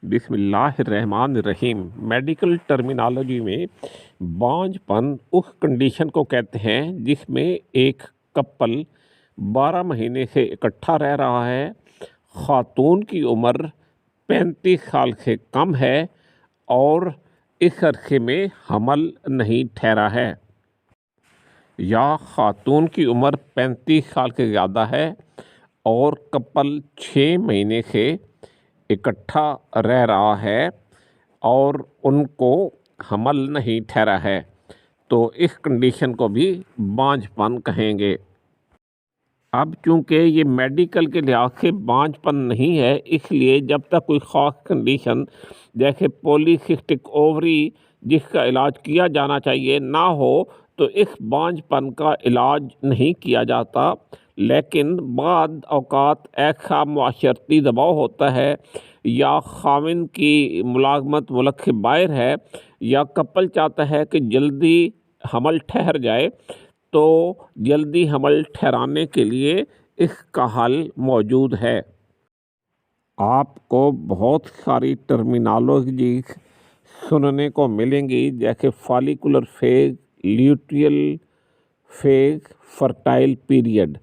बिस्मिल्लाहिर्रहमानिर्रहीम। Medical terminology में बांझपन उस कंडीशन को कहते हैं जिसमें एक कपल 12 महीने से इकट्ठा रह रहा है। खातून की उम्र 35 साल से कम है और इस अरसे में हमल नहीं ठहरा है, या खातून की उम्र 35 साल से ज़्यादा है और कपल 6 महीने से इकट्ठा रह रहा है और उनको हमल नहीं ठहरा है, तो इस कंडीशन को भी बांझपन कहेंगे। अब चूंकि ये मेडिकल के लिहाज से बांझपन नहीं है, इसलिए जब तक कोई ख़ास कंडीशन जैसे पॉलीसिस्टिक ओवरी जिसका इलाज किया जाना चाहिए ना हो, तो इस बांझपन का इलाज नहीं किया जाता। लेकिन बाद औक़ात ऐसा माशरती दबाव होता है, या खाविंद की मुलाज़मत मुल्क से बाहर है, या कपल चाहता है कि जल्दी हमल ठहर जाए, तो जल्दी हमल ठहराने के लिए इसका हल मौजूद है। आपको बहुत सारी टर्मिनोलॉजी सुनने को मिलेंगी, जैसे follicular phase, luteal phase, fertile period.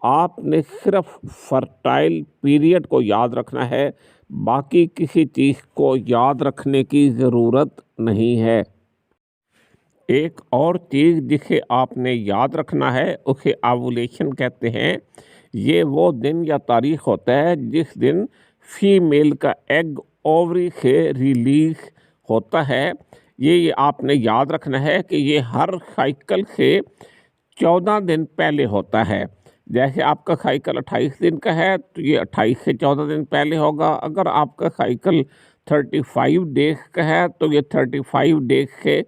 आपने सिर्फ फर्टाइल पीरियड को याद रखना है, बाकी किसी चीज़ को याद रखने की ज़रूरत नहीं है। एक और चीज़ जिसे आपने याद रखना है उसे ओव्यूलेशन कहते हैं। ये वो दिन या तारीख होता है जिस दिन फीमेल का एग ओवरी से रिलीज होता है। ये आपने याद रखना है कि ये हर साइकिल से 14 दिन पहले होता है। जैसे आपका साइकिल 28 दिन का है, तो ये 28 से 14 दिन पहले होगा। अगर आपका साइकिल 35 डेज का है, तो ये 35 डेज से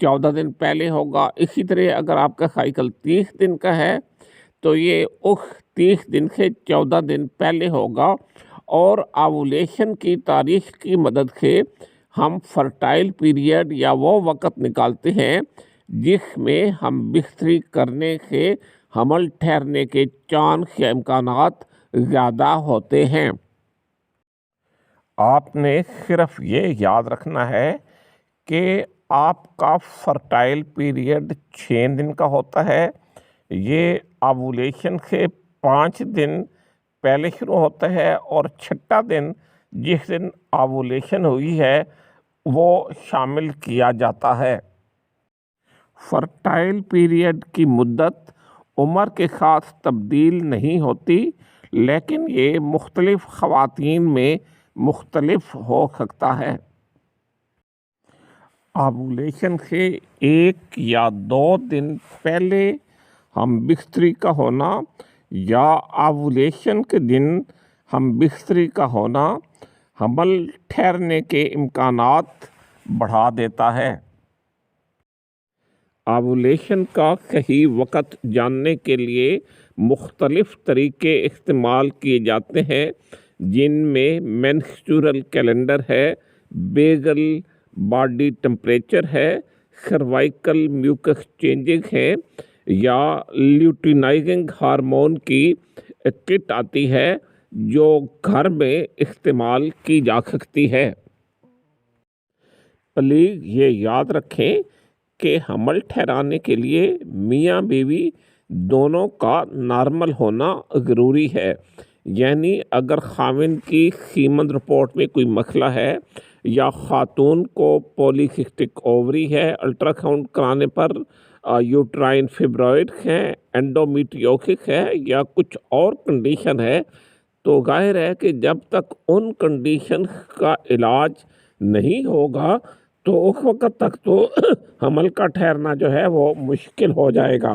14 दिन पहले होगा। इसी तरह अगर आपका साइकिल 30 दिन का है, तो ये उस 30 दिन से 14 दिन पहले होगा। और ओव्यूलेशन की तारीख की मदद से हम फर्टाइल पीरियड या वो वक़्त निकालते हैं जिसमें हम बिस्तरी करने से हमल ठहरने के चांस या इम्कानात ज़्यादा होते हैं। आपने सिर्फ ये याद रखना है कि आपका फर्टाइल पीरियड 6 दिन का होता है। ये ओव्यूलेशन से 5 दिन पहले शुरू होता है और छठा दिन जिस दिन ओव्यूलेशन हुई है वो शामिल किया जाता है। फर्टाइल पीरियड की मुद्दत उम्र के साथ तब्दील नहीं होती, लेकिन ये मुख्तलिफ ख़वातीन में मुख्तलिफ हो सकता है। ओव्यूलेशन से 1 या 2 दिन पहले हम बिस्तरी का होना या ओव्यूलेशन के दिन हम बिस्तरी का होना हमल ठहरने के इम्कानात बढ़ा देता है। ओव्यूलेशन का सही वक़्त जानने के लिए मुख्तलिफ तरीके इस्तेमाल किए जाते हैं, जिनमें मेंस्ट्रुअल कैलेंडर है, बेसल बॉडी टेम्परेचर है, सर्वाइकल म्यूकस चेंजेस हैं, या ल्यूटिनाइजिंग हार्मोन की किट आती है जो घर में इस्तेमाल की जा सकती है। प्लीज़ ये याद रखें कि हमल ठहराने के लिए मियाँ बीवी दोनों का नॉर्मल होना ज़रूरी है। यानी अगर खाविंद की सीमन रिपोर्ट में कोई मसला है, या खातून को पॉलीसिस्टिक ओवरी है, अल्ट्रासाउंड कराने पर यूट्राइन फिब्रॉइड हैं, एंडोमेट्रियोसिस है, या कुछ और कंडीशन है, तो जाहिर है कि जब तक उन कंडीशन का इलाज नहीं होगा, तो उस वक़्त तक तो हमल का ठहरना जो है वो मुश्किल हो जाएगा।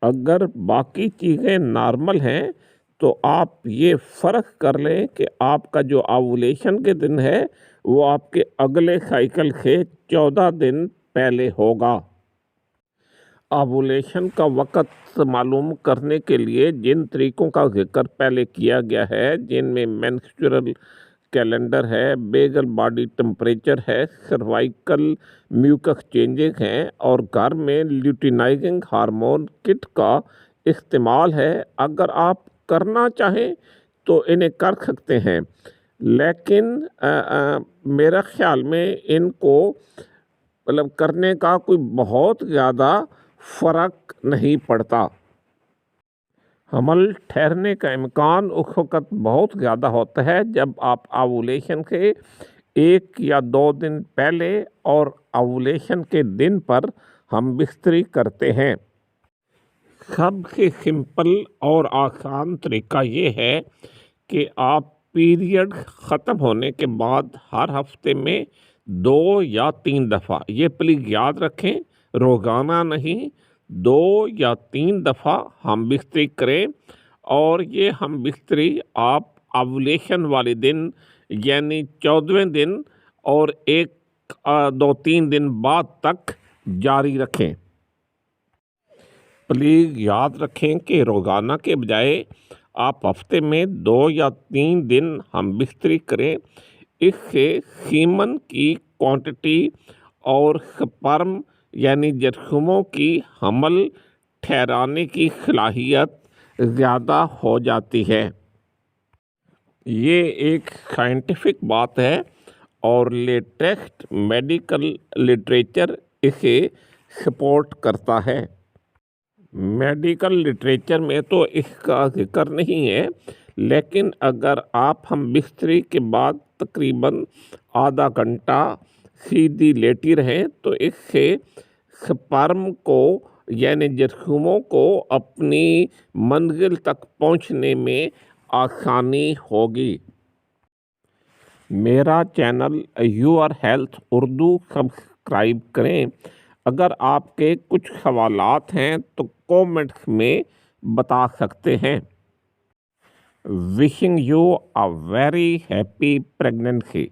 अगर बाकी चीज़ें नॉर्मल हैं, तो आप ये फ़र्क कर लें कि आपका जो ओव्यूलेशन के दिन है वो आपके अगले साइकिल से 14 दिन पहले होगा। ओव्यूलेशन का वक़्त मालूम करने के लिए जिन तरीक़ों का ज़िक्र पहले किया गया है, जिनमें मेंस्ट्रुअल कैलेंडर है, बेसल बॉडी टेम्परेचर है, सर्वाइकल म्यूकस चेंजेस हैं, और घर में ल्यूटिनाइजिंग हार्मोन किट का इस्तेमाल है। अगर आप करना चाहें तो इन्हें कर सकते हैं। लेकिन मेरा ख्याल में इनको मतलब करने का कोई बहुत ज़्यादा फ़र्क नहीं पड़ता। हमल ठहरने का इम्कान उस वक़्त बहुत ज़्यादा होता है जब आप ओव्यूलेशन के 1 या 2 दिन पहले और ओव्यूलेशन के दिन पर हम बिस्तरी करते हैं। सबसे सिंपल और आसान तरीका ये है कि आप पीरियड ख़त्म होने के बाद हर हफ्ते में 2 या 3 दफ़ा, ये प्लीज़ याद रखें, रोज़ाना नहीं, 2 या 3 दफ़ा हम बिस्तरी करें। और ये हम बिस्तरी आप ओव्यूलेशन वाले दिन यानी 14वें दिन और 2-3 दिन बाद तक जारी रखें। प्लीज़ याद रखें कि रोज़ाना के बजाय आप हफ्ते में 2 या 3 दिन हम बिस्तरी करें। इससे सीमन की क्वांटिटी और स्पर्म यानी जरासीमों की हमल ठहराने की सलाहियत ज़्यादा हो जाती है। ये एक साइंटिफिक बात है और लेटेस्ट मेडिकल लिटरेचर इसे सपोर्ट करता है। मेडिकल लिटरेचर में तो इसका जिक्र नहीं है, लेकिन अगर आप हम बिस्तरी के बाद तकरीबन आधा घंटा सीधी लेटी रहें तो इससे स्पर्म को यानी जरासीमों को अपनी मंजिल तक पहुंचने में आसानी होगी। मेरा channel your health Urdu subscribe करें। अगर आपके कुछ सवालात हैं तो कमेंट्स में बता सकते हैं। Wishing you a very happy pregnancy.